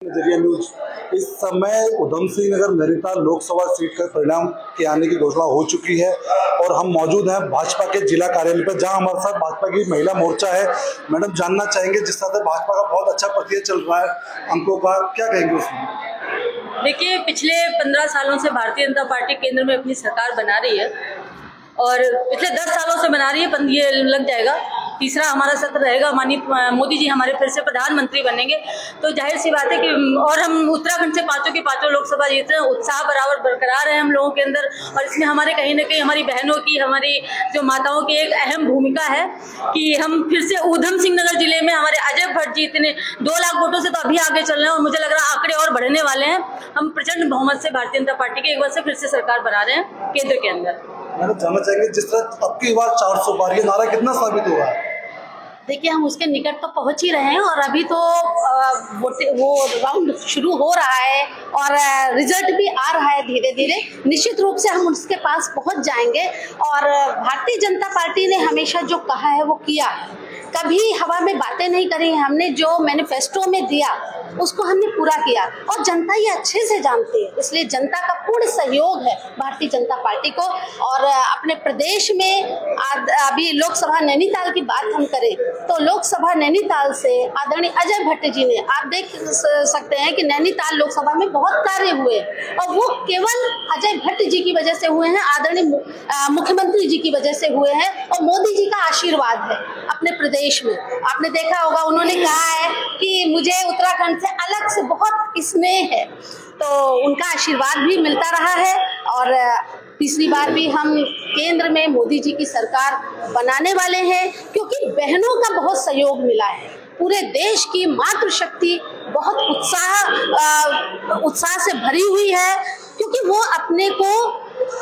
नजरिया न्यूज। इस समय उधम सिंह नगर नैनीताल लोकसभा सीट का परिणाम के आने की घोषणा हो चुकी है और हम मौजूद हैं भाजपा के जिला कार्यालय पर, जहां हमारे साथ भाजपा की महिला मोर्चा है। मैडम, जानना चाहेंगे जिस तरह से भाजपा का बहुत अच्छा प्रक्रिया चल रहा है अंकों का, क्या कहेंगे उसमें? देखिए, पिछले 15 सालों से भारतीय जनता पार्टी केंद्र में अपनी सरकार बना रही है और पिछले 10 सालों से बना रही है। ये लग जाएगा तीसरा हमारा सत्र रहेगा। माननीय मोदी जी हमारे फिर से प्रधानमंत्री बनेंगे तो जाहिर सी बात है कि और हम उत्तराखंड से पांचों की पांचों लोकसभा जीत रहे हैं। उत्साह बराबर बरकरार है हम लोगों के अंदर और इसमें हमारे कहीं ना कहीं हमारी बहनों की, हमारी जो माताओं की एक अहम भूमिका है कि हम फिर से उधम सिंह नगर जिले में हमारे अजय भट्ट जी इतने 2 लाख वोटों से तो अभी आगे चल रहे हैं और मुझे लग रहा है आंकड़े और बढ़ने वाले हैं। हम प्रचंड बहुमत से भारतीय जनता पार्टी के एक बार से फिर से सरकार बना रहे हैं केंद्र के अंदर। मैंने जानना चाहेंगे जिस तरह अब की बार 400 पार, ये नारा कितना साबित होगा? देखिए, हम उसके निकट तो पहुंच ही रहे हैं और अभी तो वो राउंड शुरू हो रहा है और रिजल्ट भी आ रहा है धीरे धीरे। निश्चित रूप से हम उसके पास पहुंच जाएंगे और भारतीय जनता पार्टी ने हमेशा जो कहा है वो किया, कभी हवा में बातें नहीं करी। हमने जो मैनिफेस्टो में दिया उसको हमने पूरा किया और जनता ये अच्छे से जानती है, इसलिए जनता का पूर्ण सहयोग है भारतीय जनता पार्टी को। और अपने प्रदेश में अभी लोकसभा नैनीताल की बात हम करें तो लोकसभा नैनीताल से आदरणीय अजय भट्ट जी ने, आप देख सकते हैं कि नैनीताल लोकसभा में बहुत कार्य हुए और वो केवल अजय भट्ट जी की वजह से हुए हैं, आदरणीय मुख्यमंत्री जी की वजह से हुए हैं और मोदी जी का आशीर्वाद है अपने प्रदेश में। आपने देखा होगा उन्होंने कहा है कि मुझे उत्तराखंड से अलग से बहुत स्नेह है, तो उनका आशीर्वाद भी मिलता रहा है और तीसरी बार भी हम केंद्र में मोदी जी की सरकार बनाने वाले हैं क्योंकि बहनों का बहुत सहयोग मिला है। पूरे देश की मातृशक्ति बहुत उत्साह से भरी हुई है क्योंकि वो अपने को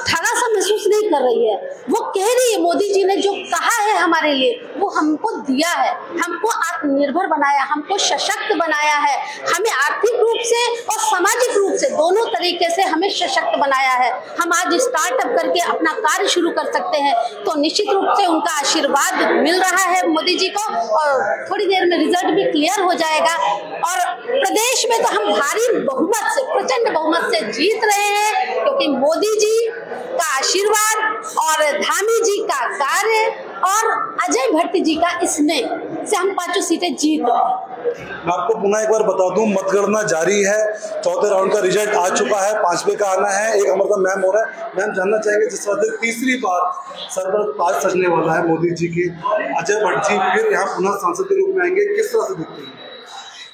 ठगा सा महसूस नहीं कर रही है। वो कह रही है मोदी जी ने जो कहा है हमारे लिए वो हमको दिया है, हमको आत्मनिर्भर बनाया, हमको सशक्त बनाया है, हमें आर्थिक रूप से और सामाजिक रूप से दोनों तरीके से हमें सशक्त बनाया है। हम आज स्टार्टअप करके अपना कार्य शुरू कर सकते हैं, तो निश्चित रूप से उनका आशीर्वाद मिल रहा है मोदी जी को और थोड़ी देर में रिजल्ट भी क्लियर हो जाएगा और प्रदेश में तो हम भारी बहुमत से, प्रचंड बहुमत से जीत रहे हैं क्योंकि मोदी जी का आशीर्वाद और धामी जी का कार्य और अजय भट्ट जी का स्नेह से हम 5 सीटें जीत रहे हैं। मैं आपको पुनः एक बार बता दूं, मतगणना जारी है, चौथे राउंड का रिजल्ट आ चुका है, 5वें का आना है। एक हमारा मैम हो रहा है। मैम, जानना चाहेंगे जिस तरह से तीसरी बार सर पर ताज सजने वाला है मोदी जी की, अजय भट्ट जी फिर यहाँ पुनः सांसद के रूप में आएंगे, किस तरह से दिखते हैं?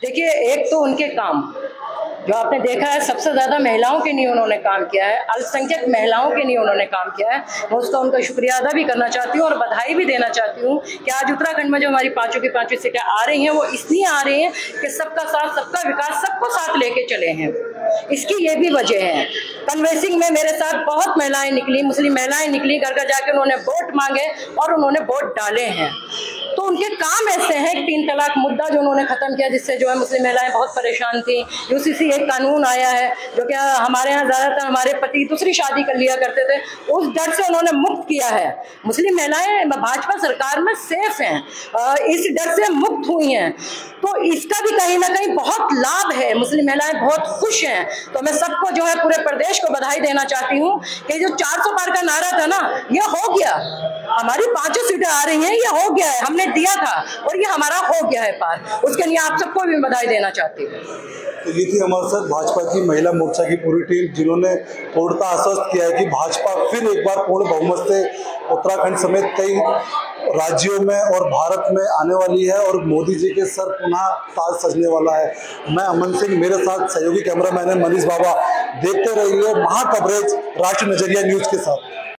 देखिए, एक तो उनके काम जो आपने देखा है, सबसे ज्यादा महिलाओं के लिए उन्होंने काम किया है, अल्पसंख्यक महिलाओं के लिए उन्होंने काम किया है। मैं उसका उनका शुक्रिया अदा भी करना चाहती हूँ और बधाई भी देना चाहती हूँ कि आज उत्तराखंड में जो हमारी पांचों की पांचों सीटें आ रही हैं वो इसलिए आ रही हैं कि सबका साथ, सबका विकास, सबको साथ लेके चले हैं। इसकी ये भी वजह है। कन्वेंसिंग में मेरे साथ बहुत महिलाएं निकली, मुस्लिम महिलाएं निकली, घर घर जाके उन्होंने वोट मांगे और उन्होंने वोट डाले हैं। तो उनके काम ऐसे हैं कि 3 तलाक मुद्दा जो उन्होंने खत्म किया, जिससे जो है मुस्लिम महिलाएं बहुत परेशान थी। यूसीसी एक कानून आया है जो क्या हमारे यहाँ ज्यादातर हमारे पति दूसरी शादी कर लिया करते थे, उस डर से उन्होंने मुक्त किया है। मुस्लिम महिलाएं भाजपा सरकार में सेफ हैं, इस डर से मुक्त हुई हैं, तो इसका भी कहीं ना कहीं बहुत लाभ है। मुस्लिम महिलाएं बहुत खुश हैं। तो मैं सबको जो है पूरे प्रदेश को बधाई देना चाहती हूँ कि जो 400 पार का नारा था ना, ये हो गया। हमारी 5 सीटें आ रही हैं, ये हो गया है, हमने दिया था और ये हमारा हो गया है पार। उसके लिए आप सबको भी बधाई देना चाहती हूँ। तो ये थी हमारे साथ भाजपा की महिला मोर्चा की पूरी टीम, जिन्होंने पूर्णतः आश्वस्त किया है कि भाजपा फिर एक बार पूर्ण बहुमत से उत्तराखंड समेत कई राज्यों में और भारत में आने वाली है और मोदी जी के सर पुनः ताज सजने वाला है। मैं अमन सिंह, मेरे साथ सहयोगी कैमरामैन है मनीष बाबा। देखते रहिए महा कवरेज राष्ट्र नजरिया न्यूज के साथ।